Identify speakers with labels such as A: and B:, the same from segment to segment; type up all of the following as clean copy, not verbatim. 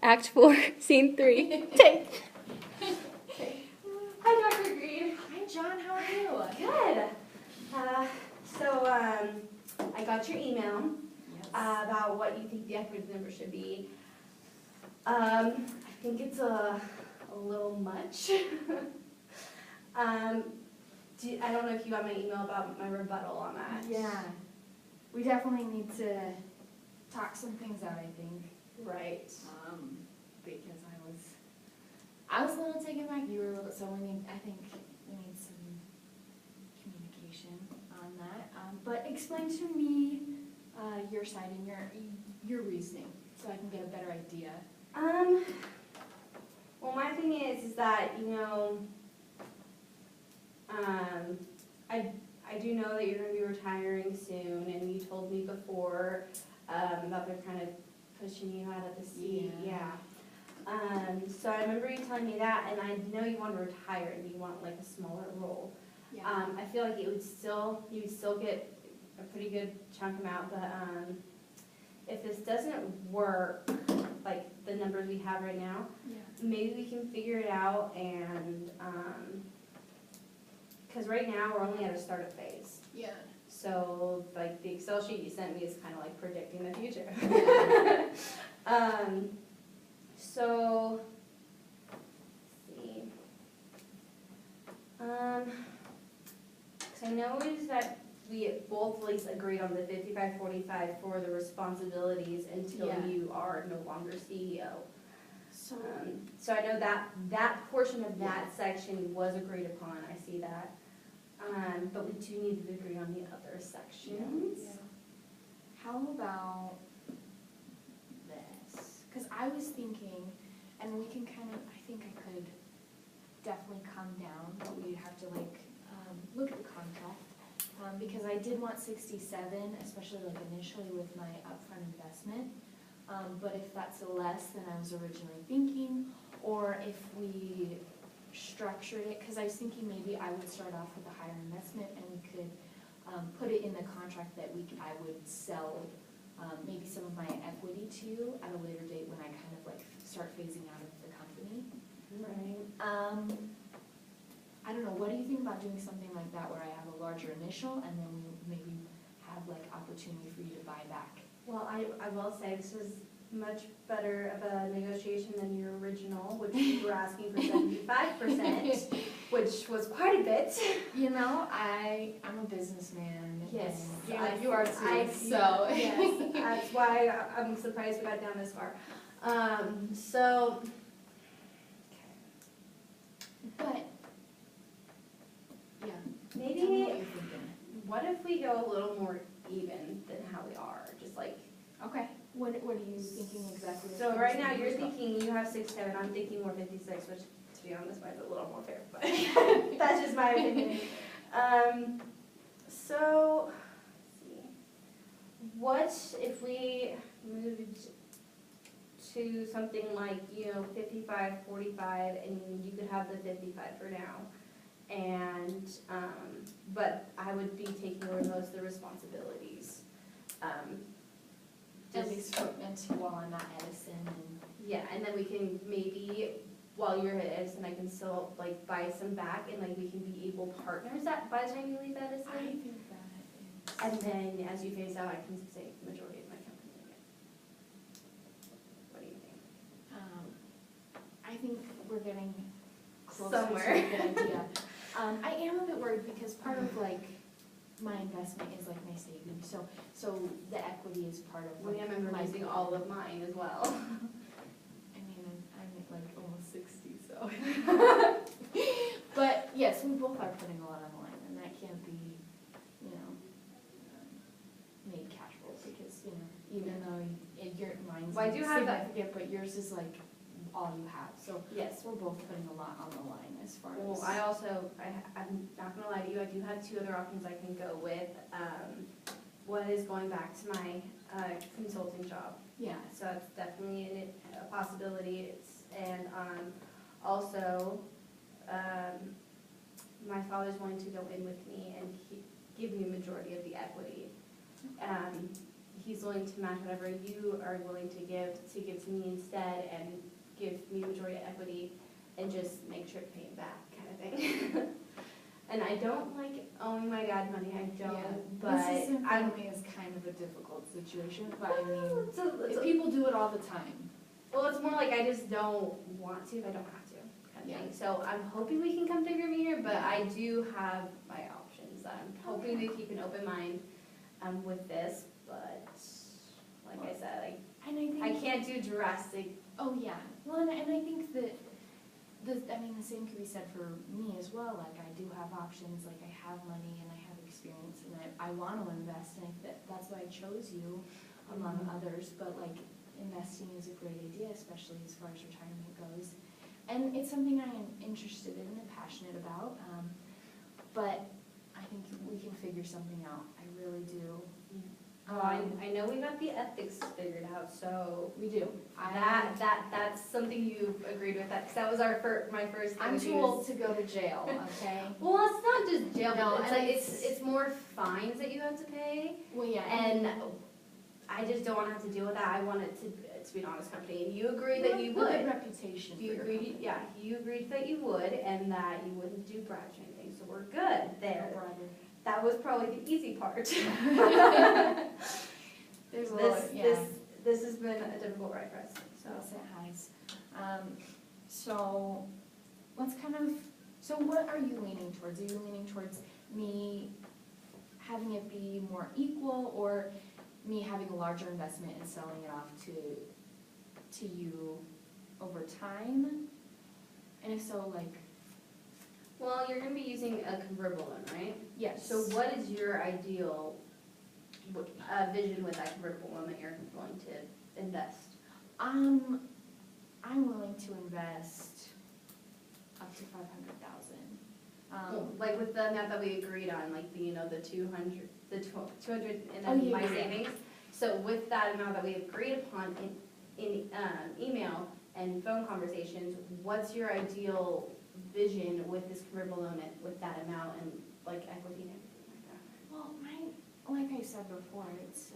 A: Act 4, Scene 3. Take.
B: Hi, Dr. Green.
C: Hi, John. How are you?
B: Good. I got your email about what you think the equity number should be. I think it's a little much. I don't know if you got my email about my rebuttal on that.
C: Yeah. We definitely need to talk some things out, I think.
B: Right.
C: Because I was a little taken back. You were a little, so I think we need some communication on that. But explain to me your side and your reasoning so I can get a better idea.
B: Well, my thing is that, I do know that you're going to be retiring soon, and you told me before that they're kind of pushing you out of the seat. Yeah. So I remember you telling me that, and I know you want to retire and you want like a smaller role.
C: Yeah.
B: I feel like you would still get a pretty good chunk amount, but if this doesn't work, like the numbers we have right now, maybe we can figure it out, and because right now we're only at a startup phase.
C: Yeah.
B: So like the Excel sheet you sent me is kind of like predicting the future. So let's see. Because I know is that we both at least agreed on the 55-45 for the responsibilities until you are no longer CEO. So I know that portion of that section was agreed upon. I see that. But we do need to agree on the other sections.
C: Yeah. How about this? Because I was thinking, and we can kind of, I think I could definitely come down, but we'd have to look at the contract. Because I did want 67, especially like initially with my upfront investment. But if that's less than I was originally thinking, or if we structured it, because I was thinking maybe I would start off with a higher investment and we could put it in the contract that I would sell maybe some of my equity to at a later date when I kind of like start phasing out of the company.
B: Right.
C: I don't know, what do you think about doing something like that where I have a larger initial and then we maybe have like opportunity for you to buy back?
B: Well, I will say this was much better of a negotiation than your original, which you were asking for 75%, which was quite a bit.
C: You know, I'm a businessman.
B: Yes,
C: you are too.
B: Yes, that's why I'm surprised we got down this far.
C: But yeah,
B: maybe
C: tell me what you're thinking.
B: what if we go a little more even than how we are? Just like,
C: okay. What are you thinking exactly?
B: so right now you're thinking you have 67, I'm thinking more 56, which to be honest might be a little more fair, but that's just my opinion. So let's see. What if we moved to something like 55-45, and you could have the 55 for now, and but I would be taking over most of the responsibilities.
C: At least while I'm at Edison.
B: Yeah, and then we can maybe, while you're at Edison, I can still like buy some back, and like we can be able partners by the time you leave Edison.
C: I think that
B: And then as you phase out, I can say the majority of my company again. What do you think?
C: I think we're getting closer
B: Somewhere.
C: to a good idea. I am a bit worried because part of like my investment is like my savings, so the equity is part of
B: Well,
C: like,
B: I remember
C: my
B: using all of mine as well.
C: I mean, I'm at like almost 60, so. But yes, we both are putting a lot on the line, and that can't be, made casual because even though your mine's
B: Well, I do have that-
C: significant, but yours is like all you have. So
B: Yes.
C: we're both putting a lot on the line as far
B: Well,
C: as.
B: I'm not gonna lie to you, I do have two other options I can go with. One is going back to my consulting job.
C: Yeah.
B: So it's definitely a possibility. Also, my father's wanting to go in with me and give me a majority of the equity. he's willing to match whatever you are willing to give to me instead, and give me majority equity, and just make sure to pay him back, kind of thing. And I don't like owing my dad money, I
C: Yeah.
B: don't, but
C: This isn't
B: I'm.
C: family is kind of a difficult situation, but I mean,
B: It's
C: if people do it all the time.
B: well, it's more like I just don't want to if I don't have to, kind of
C: Yeah.
B: thing. So I'm hoping we can come to agreement here, but I do have my options that I'm hoping to keep an open mind with this, but like I said,
C: And I think.
B: I can't do drastic.
C: Oh, yeah. Well, and I think that, the same could be said for me as well. Like, I do have options, like, I have money and I have experience and I want to invest, and that's why I chose you among others. But, like, investing is a great idea, especially as far as retirement goes. And it's something I am interested in and passionate about. But I think we can figure something out. I really do.
B: Oh, I know we got the ethics figured out, so
C: We do.
B: that's something you've agreed with, because that was my first thing.
C: I'm too old to go to jail, okay?
B: Well, it's not just jail,
C: No,
B: but it's
C: and
B: like, it's more fines that you have to pay,
C: Well, yeah.
B: and I just don't want to have to deal with that. I want it to be an honest company, and you agreed that you
C: A good
B: would.
C: reputation for
B: You
C: your
B: agreed,
C: company.
B: yeah, you agreed that you would, and that you wouldn't do bribes or anything, so we're good there.
C: No bribery.
B: That was probably the easy part.
C: There's a lot, yeah.
B: This has been a difficult ride for us, so.
C: Yes, it has. So, so what are you leaning towards? Are you leaning towards me having it be more equal, or me having a larger investment and selling it off to you over time? And if so, like,
B: Well, you're gonna be using a convertible loan, right?
C: yes.
B: So what is your ideal vision with that convertible loan that you're going to invest?
C: I'm willing to invest up to 500,000.
B: Like with the amount that we agreed on, like the 200, the 200 and
C: Oh,
B: then
C: yeah,
B: my
C: yeah.
B: savings. So with that amount that we agreed upon in email and phone conversations, what's your ideal vision with this convertible loan with that amount and like equity and everything like that?
C: Well, like I said before, it's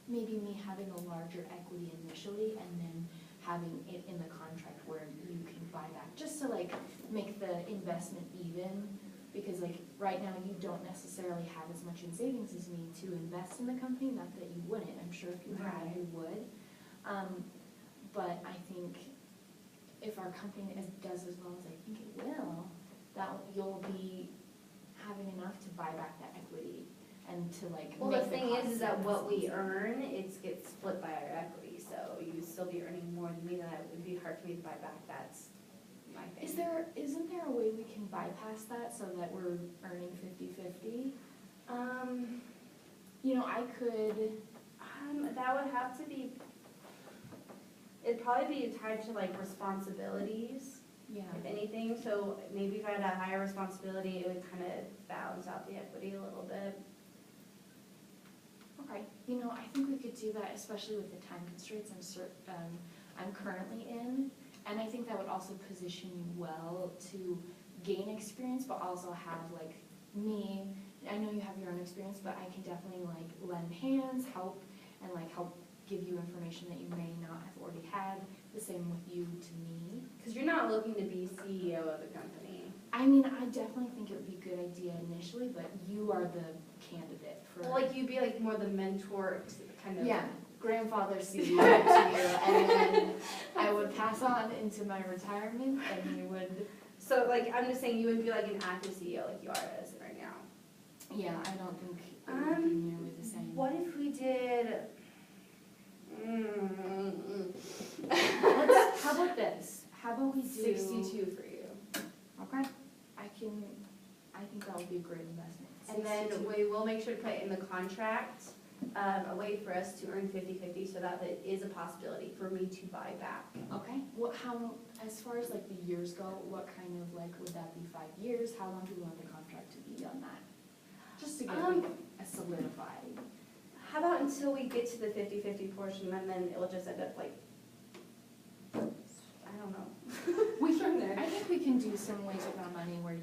C: maybe me having a larger equity initially and then having it in the contract where you can buy back, just to like make the investment even, because like right now you don't necessarily have as much in savings as me to invest in the company, not that you wouldn't, I'm sure if you had,
B: Right.
C: you would. But I think if our company does as well as I think it will, that you'll be having enough to buy back that equity and to like
B: Well,
C: make
B: the thing
C: cost
B: is that what we
C: investments.
B: earn, it gets split by our equity, so you'd still be earning more than me, that it would be hard for me to buy back, that's my thing.
C: Isn't there a way we can bypass that so that we're earning 50-50? I could,
B: That would have to be, it'd probably be tied to like responsibilities,
C: yeah.
B: if anything, so maybe if I had a higher responsibility, it would kind of balance out the equity a little bit.
C: Okay, I think we could do that, especially with the time constraints I'm currently in. And I think that would also position you well to gain experience, but also have like me, I know you have your own experience, but I can definitely like lend hands, help, and like help give you information that you may not have already had, the same with you to me.
B: Because you're not looking to be CEO of the company.
C: I mean, I definitely think it would be a good idea initially, but you are the candidate for.
B: Well, like you'd be like more the mentor kind of.
C: Yeah, grandfather CEO to you, and then I would pass on into my retirement, and you would.
B: So like, I'm just saying you wouldn't be like an active CEO like you are as right now.
C: Yeah, I don't think it would be nearly the same.
B: What if we did?
C: How about this? How about we do
B: 62 for you.
C: Okay, I think that would be a great investment.
B: And then
C: 62.
B: we will make sure to put in the contract a way for us to earn 50-50 so that it is a possibility for me to buy back.
C: Okay, as far as like the years go, what kind of like, would that be 5 years? How long do we want the contract to be on that? Just to get like a solidified.
B: How about until we get to the 50-50 portion, and then it'll just end up like, I don't know.
C: I think we can do some ways with our money where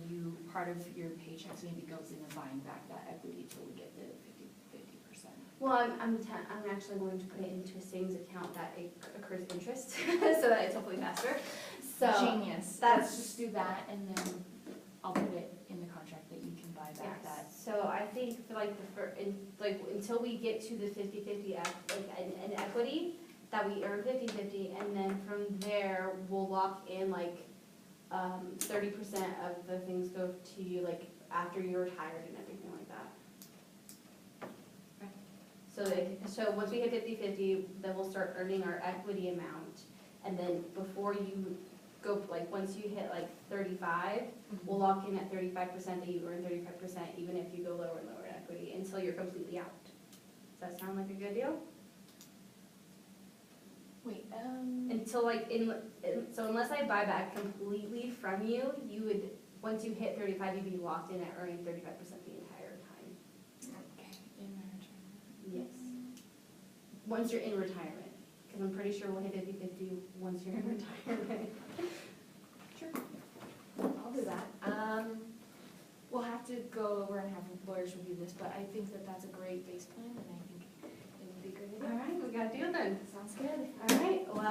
C: part of your paychecks maybe goes into buying back that equity till we get the 50%.
B: Well, I'm actually going to put it into a savings account that it accrues interest, so that it's hopefully faster. So
C: Genius.
B: that's-
C: Let's just do that, and then I'll put it in the contract that you can buy back that.
B: yes. So I think for like until we get to the 50/50 an equity, that we earn 50/50, and then from there, we'll lock in like 30% of the things go to you like after you're retired and everything like that. So once we hit 50/50, then we'll start earning our equity amount, and then before you go, like, once you hit like 35, we'll lock in at 35% that you earn 35%, even if you go lower and lower in equity, until you're completely out. Does that sound like a good deal?
C: Wait,
B: Until like, so unless I buy back completely from you, you would, once you hit 35, you'd be locked in at earning 35% the entire time.
C: okay, in my retirement.
B: Yes. Once you're in retirement, because I'm pretty sure we'll hit 50/50 once you're in retirement.
C: Sure. I'll do that. We'll have to go over and have lawyers review this, but I think that that's a great base plan, and I think it would be a great
B: All
C: idea.
B: right, we got a deal then.
C: Sounds good.
B: All right, well,